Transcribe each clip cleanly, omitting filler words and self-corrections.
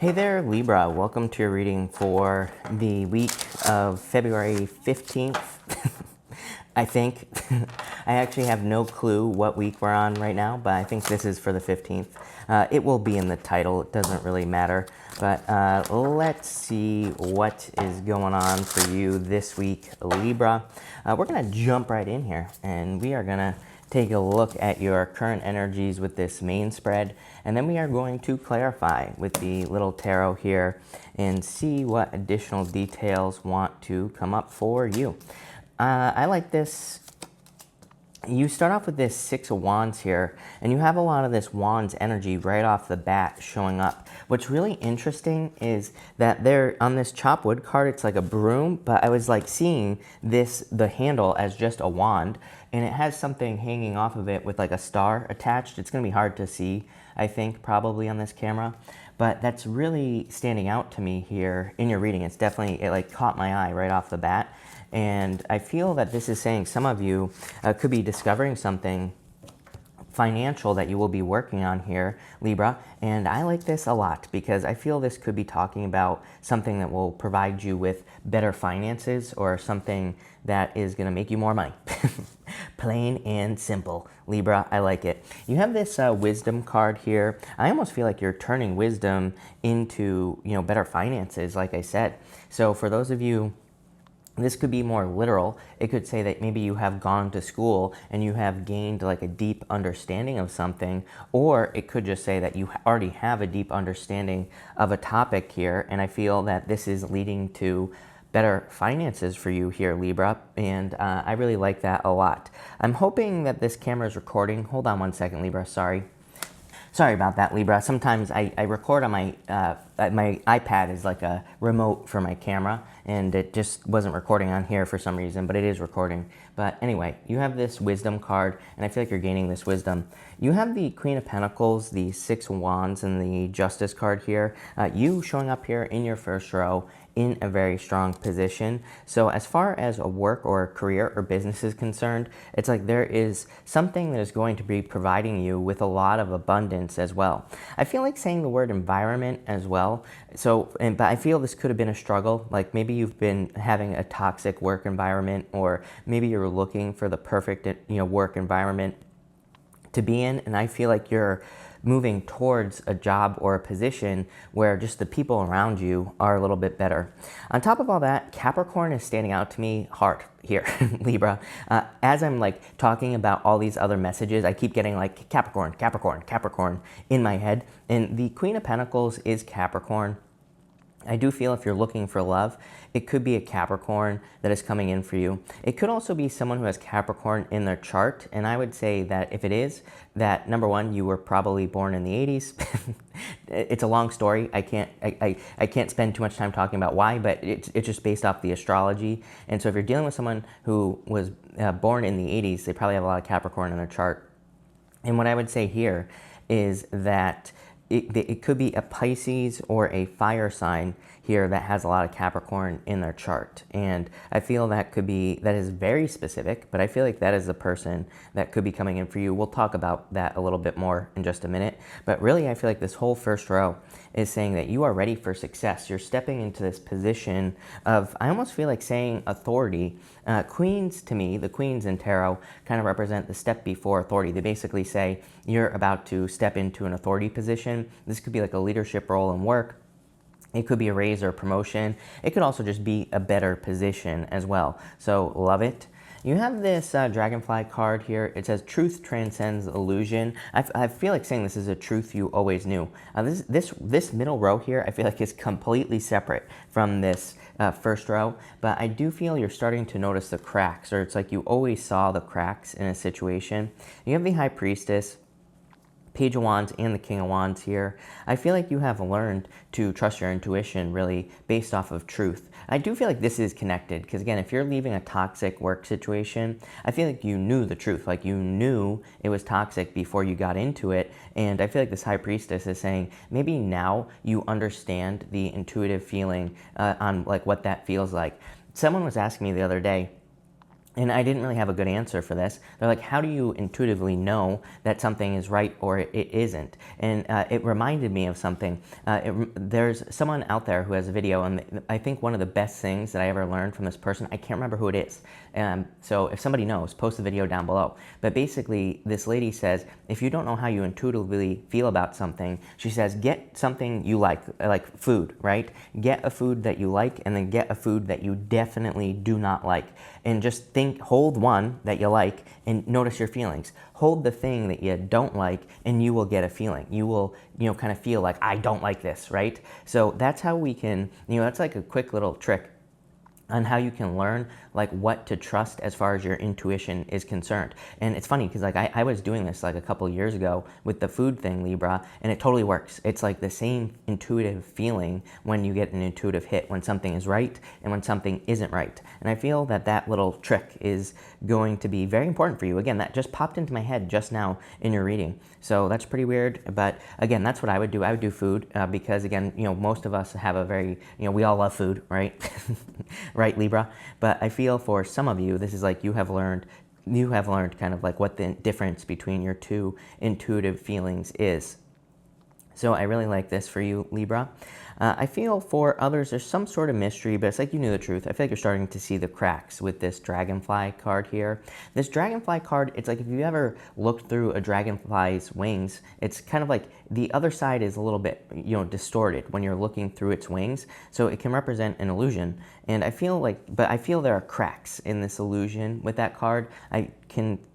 Hey there, Libra. Welcome to your reading for the week of February 15th. I think. I actually have no clue what week we're on right now, but I think this is for the 15th. It will be in the title. It doesn't really matter. But let's see what is going on for you this week, Libra. We're going to jump right in here, and we are going to take a look at your current energies with this main spread, and then we are going to clarify with the little tarot here and see what additional details want to come up for you. I like this. You start off with this Six of Wands here, and you have a lot of this Wands energy right off the bat showing up. What's really interesting is that there on this chop wood card, it's like a broom, but I was like seeing the handle as just a wand, and it has something hanging off of it with like a star attached. It's gonna be hard to see, I think, probably on this camera, but that's really standing out to me here in your reading. It's definitely, it like caught my eye right off the bat. And I feel that this is saying some of you could be discovering something financial that you will be working on here, Libra. And I like this a lot because I feel this could be talking about something that will provide you with better finances or something that is going to make you more money. Plain and simple, Libra. I like it. You have this wisdom card here. I almost feel like you're turning wisdom into, better finances, like I said. So for those of you, this could be more literal. It could say that maybe you have gone to school and you have gained like a deep understanding of something, or it could just say that you already have a deep understanding of a topic here. And I feel that this is leading to better finances for you here, Libra. And I really like that a lot. I'm hoping that this camera is recording. Hold on one second, Libra. Sorry about that, Libra. Sometimes I record on my iPad is like a remote for my camera, and it just wasn't recording on here for some reason, but it is recording. But anyway, you have this wisdom card, and I feel like you're gaining this wisdom. You have the Queen of Pentacles, the Six of Wands, and the Justice card here. You showing up here in your first row in a very strong position. So as far as a work or a career or business is concerned, it's like there is something that is going to be providing you with a lot of abundance as well. I feel like saying the word environment as well. But I feel this could have been a struggle. Like maybe you've been having a toxic work environment, or maybe you're looking for the perfect, work environment to be in. And I feel like you're moving towards a job or a position where just the people around you are a little bit better. On top of all that, Capricorn is standing out to me hard here, Libra. As I'm like talking about all these other messages, I keep getting like Capricorn, Capricorn, Capricorn in my head. And the Queen of Pentacles is Capricorn. I do feel if you're looking for love, it could be a Capricorn that is coming in for you. It could also be someone who has Capricorn in their chart. And I would say that if it is, that number one, you were probably born in the 80s. It's a long story. I can't spend too much time talking about why, but it's just based off the astrology. And so if you're dealing with someone who was born in the 80s, they probably have a lot of Capricorn in their chart. And what I would say here is that it could be a Pisces or a fire sign here that has a lot of Capricorn in their chart. And I feel that is very specific, but I feel like that is the person that could be coming in for you. We'll talk about that a little bit more in just a minute. But really, I feel like this whole first row is saying that you are ready for success. You're stepping into this position of, I almost feel like saying authority. Queens, to me, the queens in tarot kind of represent the step before authority. They basically say you're about to step into an authority position. This could be like a leadership role in work. It could be a raise or a promotion. It could also just be a better position as well. So love it. You have this dragonfly card here. It says truth transcends illusion. I feel like saying this is a truth you always knew. This middle row here, I feel like is completely separate from this first row, but I do feel you're starting to notice the cracks, or it's like you always saw the cracks in a situation. You have the High Priestess, Page of Wands, and the King of Wands here. I feel like you have learned to trust your intuition really based off of truth. I do feel like this is connected because, again, if you're leaving a toxic work situation, I feel like you knew the truth. Like you knew it was toxic before you got into it. And I feel like this High Priestess is saying maybe now you understand the intuitive feeling on like what that feels like. Someone was asking me the other day, And I didn't really have a good answer for this. They're like, how do you intuitively know that something is right or it isn't? And it reminded me of something. There's someone out there who has a video, and I think one of the best things that I ever learned from this person, I can't remember who it is. So if somebody knows, post the video down below. But basically, this lady says, if you don't know how you intuitively feel about something, she says, get something you like food, right? Get a food that you like, and then get a food that you definitely do not like. And just hold one that you like and notice your feelings. Hold the thing that you don't like and you will get a feeling. You will, kind of feel like, I don't like this, right? So that's how we can, that's like a quick little trick on how you can learn like what to trust as far as your intuition is concerned. And it's funny because like I was doing this like a couple of years ago with the food thing, Libra, and it totally works. It's like the same intuitive feeling when you get an intuitive hit, when something is right and when something isn't right. And I feel that that little trick is going to be very important for you. Again, that just popped into my head just now in your reading. So that's pretty weird. But again, that's what I would do. I would do food because again, most of us have a very, we all love food, right? Right, Libra? But I feel for some of you, this is like you have learned kind of like what the difference between your two intuitive feelings is. So I really like this for you, Libra. I feel for others, there's some sort of mystery, but it's like you knew the truth. I feel like you're starting to see the cracks with this dragonfly card here. This dragonfly card, it's like if you ever looked through a dragonfly's wings, it's kind of like the other side is a little bit, distorted when you're looking through its wings. So it can represent an illusion. And I feel there are cracks in this illusion with that card. I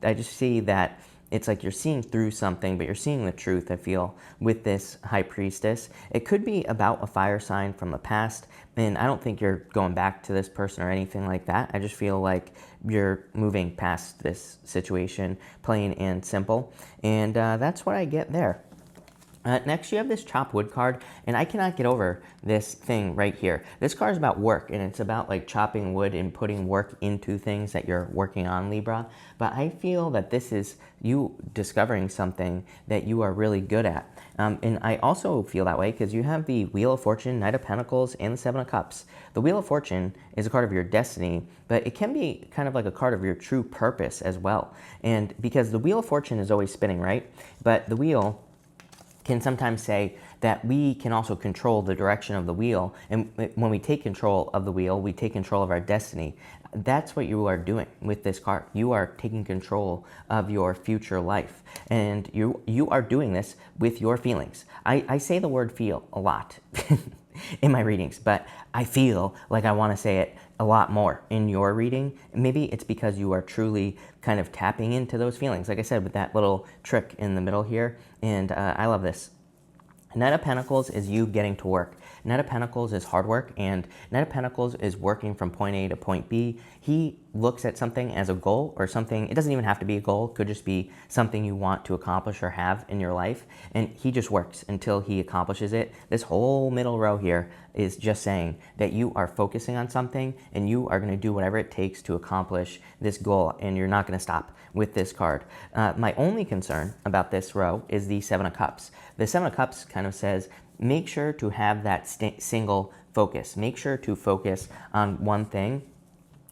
just see that it's like you're seeing through something, but you're seeing the truth, I feel, with this High Priestess. It could be about a fire sign from the past, and I don't think you're going back to this person or anything like that. I just feel like you're moving past this situation, plain and simple, and that's what I get there. Next, you have this chop wood card, and I cannot get over this thing right here. This card is about work, and it's about like chopping wood and putting work into things that you're working on, Libra. But I feel that this is you discovering something that you are really good at. And I also feel that way because you have the Wheel of Fortune, Knight of Pentacles, and the Seven of Cups. The Wheel of Fortune is a card of your destiny, but it can be kind of like a card of your true purpose as well. And because the Wheel of Fortune is always spinning, right? But the wheel can sometimes say that we can also control the direction of the wheel. And when we take control of the wheel, we take control of our destiny. That's what you are doing with this card. You are taking control of your future life. And you are doing this with your feelings. I say the word feel a lot in my readings, but I feel like I want to say it a lot more in your reading. Maybe it's because you are truly kind of tapping into those feelings, like I said, with that little trick in the middle here. And I love this. Knight of Pentacles is you getting to work. Knight of Pentacles is hard work, and Knight of Pentacles is working from point A to point B. He looks at something as a goal or something. It doesn't even have to be a goal. It could just be something you want to accomplish or have in your life. And he just works until he accomplishes it. This whole middle row here is just saying that you are focusing on something and you are going to do whatever it takes to accomplish this goal, and you're not going to stop with this card. My only concern about this row is the Seven of Cups. The Seven of Cups kind of says, make sure to have that single focus. Make sure to focus on one thing,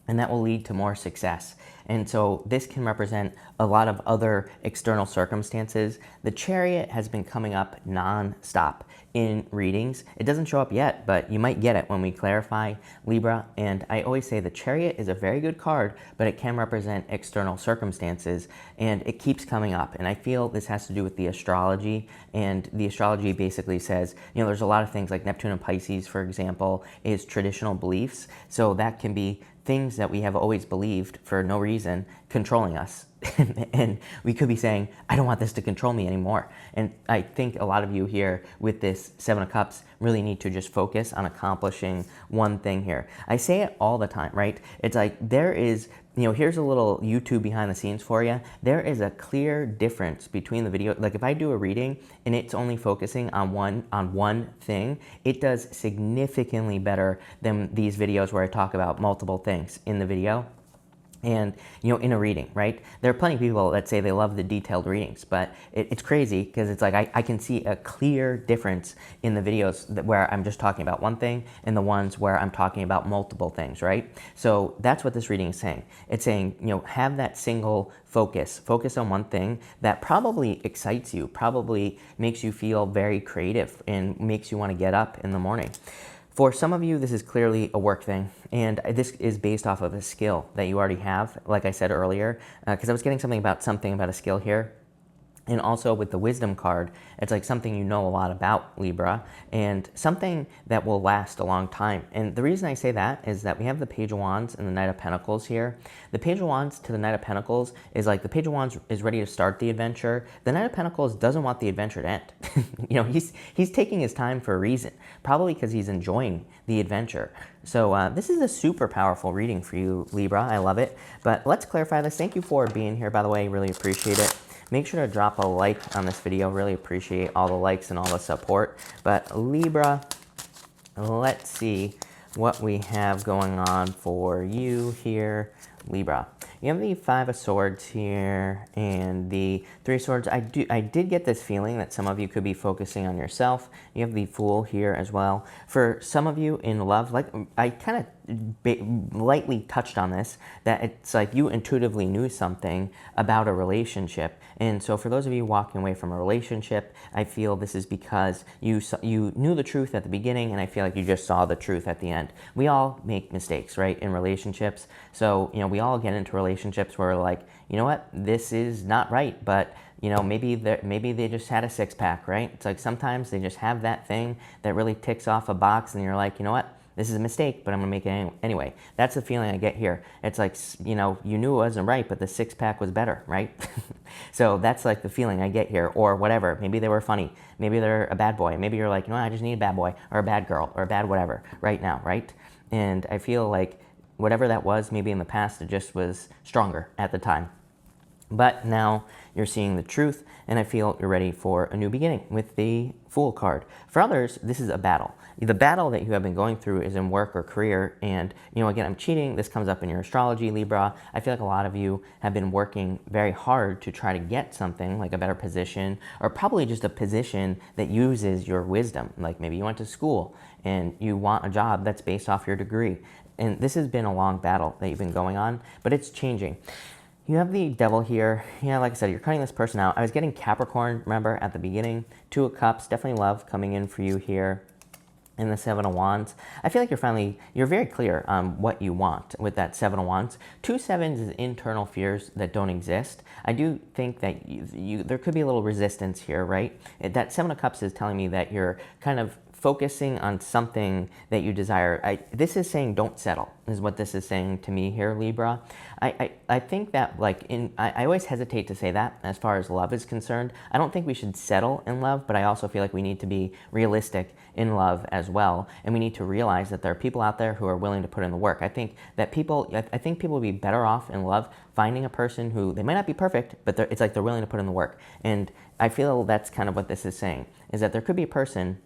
and that will lead to more success. And so this can represent a lot of other external circumstances. The Chariot has been coming up non-stop in readings. It doesn't show up yet, but you might get it when we clarify, Libra. And I always say the Chariot is a very good card, but it can represent external circumstances, and it keeps coming up. And I feel this has to do with the astrology, and the astrology basically says, there's a lot of things like Neptune and Pisces, for example, is traditional beliefs. So that can be things that we have always believed for no reason controlling us. And we could be saying, I don't want this to control me anymore. And I think a lot of you here with this Seven of Cups really need to just focus on accomplishing one thing here. I say it all the time, right? It's like there is, here's a little YouTube behind the scenes for you. There is a clear difference between the video. Like if I do a reading and it's only focusing on one thing, it does significantly better than these videos where I talk about multiple things in the video. And, in a reading, right? There are plenty of people that say they love the detailed readings, but it's crazy because it's like I can see a clear difference in the videos where I'm just talking about one thing and the ones where I'm talking about multiple things, right? So that's what this reading is saying. It's saying, have that single focus on one thing that probably excites you, probably makes you feel very creative and makes you want to get up in the morning. For some of you, this is clearly a work thing, and this is based off of a skill that you already have, like I said earlier, because I was getting something about a skill here. And also with the wisdom card, it's like something you know a lot about, Libra, and something that will last a long time. And the reason I say that is that we have the Page of Wands and the Knight of Pentacles here. The Page of Wands to the Knight of Pentacles is like the Page of Wands is ready to start the adventure. The Knight of Pentacles doesn't want the adventure to end. He's taking his time for a reason, probably because he's enjoying the adventure. So this is a super powerful reading for you, Libra. I love it. But let's clarify this. Thank you for being here, by the way. Really appreciate it. Make sure to drop a like on this video. Really appreciate all the likes and all the support. But Libra, let's see what we have going on for you here, Libra. You have the Five of Swords here and the Three of Swords. I did get this feeling that some of you could be focusing on yourself. You have the Fool here as well. For some of you in love, like I kind of lightly touched on this, that it's like you intuitively knew something about a relationship. And so for those of you walking away from a relationship, I feel this is because you knew the truth at the beginning, and I feel like you just saw the truth at the end. We all make mistakes, right, in relationships. So, we all get into relationships where we're like, you know what, this is not right, but maybe they just had a six-pack, right? It's like sometimes they just have that thing that really ticks off a box, and you're like, you know what, this is a mistake, but I'm gonna make it anyway. That's the feeling I get here. It's like, you knew it wasn't right, but the six-pack was better, right? So that's like the feeling I get here, or whatever. Maybe they were funny. Maybe they're a bad boy. Maybe you're like, I just need a bad boy, or a bad girl, or a bad whatever right now, right? And I feel like whatever that was, maybe in the past, it just was stronger at the time. But now you're seeing the truth, and I feel you're ready for a new beginning with the Fool card. For others, this is a battle. The battle that you have been going through is in work or career, and again, I'm cheating. This comes up in your astrology, Libra. I feel like a lot of you have been working very hard to try to get something like a better position, or probably just a position that uses your wisdom. Like maybe you went to school and you want a job that's based off your degree. And this has been a long battle that you've been going on, but it's changing. You have the Devil here. Yeah, like I said, you're cutting this person out. I was getting Capricorn, remember, at the beginning. Two of Cups, definitely love coming in for you here. And the Seven of Wands. I feel like you're very clear on what you want with that Seven of Wands. 2 sevens is internal fears that don't exist. I do think that there could be a little resistance here, right? That Seven of Cups is telling me that you're kind of focusing on something that you desire. This is saying don't settle, is what this is saying to me here, Libra. I think that I always hesitate to say that as far as love is concerned. I don't think we should settle in love, but I also feel like we need to be realistic in love as well. And we need to realize that there are people out there who are willing to put in the work. I think people would be better off in love finding a person who, they might not be perfect, but it's like they're willing to put in the work. And I feel that's kind of what this is saying, is that there could be a person.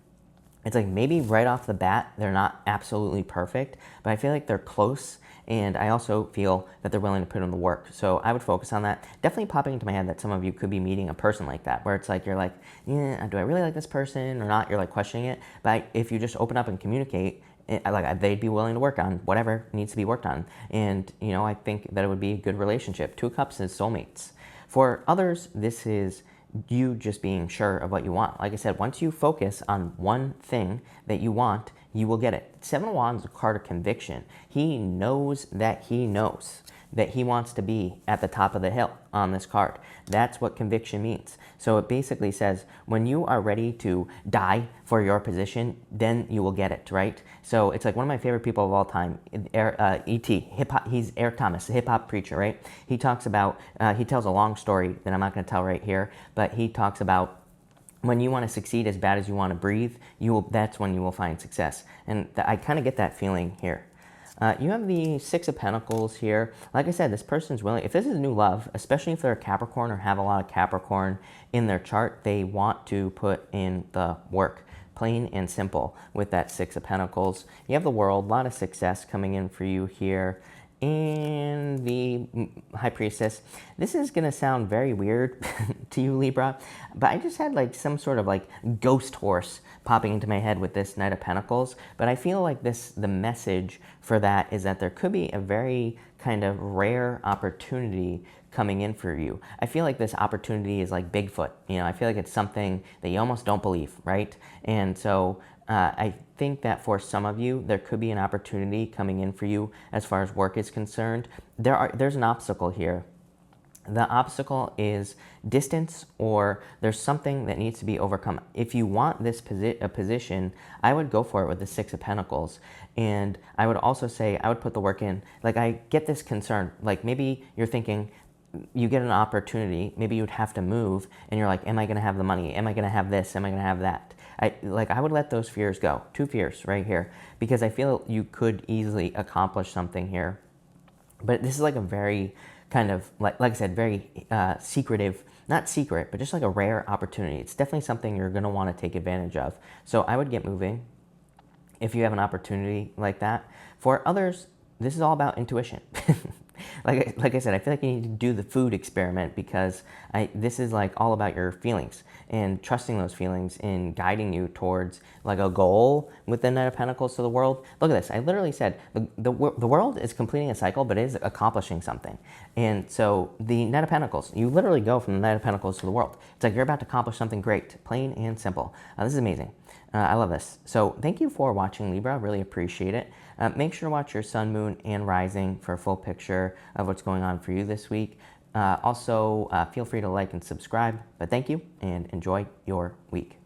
It's like maybe right off the bat, they're not absolutely perfect, but I feel like they're close, and I also feel that they're willing to put in the work. So I would focus on that. Definitely popping into my head that some of you could be meeting a person like that, where it's like, you're like, yeah, do I really like this person or not? You're like questioning it. But if you just open up and communicate, they'd be willing to work on whatever needs to be worked on. And, I think that it would be a good relationship. 2 Cups is soulmates. For others, this is you just being sure of what you want. Like I said, once you focus on one thing that you want, you will get it. 7 of Wands is a card of conviction. He knows that he wants to be at the top of the hill on this card. That's what conviction means. So it basically says when you are ready to die for your position, then you will get it, right? So it's like one of my favorite people of all time, E.T., hip-hop, he's Eric Thomas, a hip-hop preacher, right? He talks about, he tells a long story that I'm not going to tell right here, but he talks about when you want to succeed as bad as you want to breathe, that's when you will find success. And I kind of get that feeling here. You have the 6 of Pentacles here. Like I said, this person's willing, if this is new love, especially if they're a Capricorn or have a lot of Capricorn in their chart, they want to put in the work. Plain and simple with that 6 of Pentacles. You have the World, a lot of success coming in for you here. and the High Priestess. This is going to sound very weird to you, Libra, but I just had like some sort of like ghost horse popping into my head with this Knight of Pentacles. But I feel like the message for that is that there could be a very kind of rare opportunity coming in for you. I feel like this opportunity is like Bigfoot. You know, I feel like it's something that you almost don't believe, right? And so I think that for some of you, there could be an opportunity coming in for you as far as work is concerned. There's an obstacle here. The obstacle is distance, or there's something that needs to be overcome. If you want this position, I would go for it with the Six of Pentacles. And I would also say I would put the work in. Like, I get this concern. Like, maybe you're thinking, you get an opportunity, maybe you'd have to move, and you're like, am I going to have the money? Am I going to have this? Am I going to have that? I would let those fears go. 2 fears right here, because I feel you could easily accomplish something here. But this is like a very kind of, like I said, very secretive, not secret, but just like a rare opportunity. It's definitely something you're going to want to take advantage of. So I would get moving if you have an opportunity like that. For others, this is all about intuition. Like I said, I feel like you need to do the food experiment, because this is like all about your feelings and trusting those feelings and guiding you towards like a goal with the Knight of Pentacles to the world. Look at this. I literally said the world is completing a cycle, but it is accomplishing something. And so the Knight of Pentacles, you literally go from the Knight of Pentacles to the world. It's like you're about to accomplish something great, plain and simple. This is amazing. I love this. So thank you for watching, Libra. Really appreciate it. Make sure to watch your sun, moon, and rising for a full picture of what's going on for you this week. Also, feel free to like and subscribe. But thank you, and enjoy your week.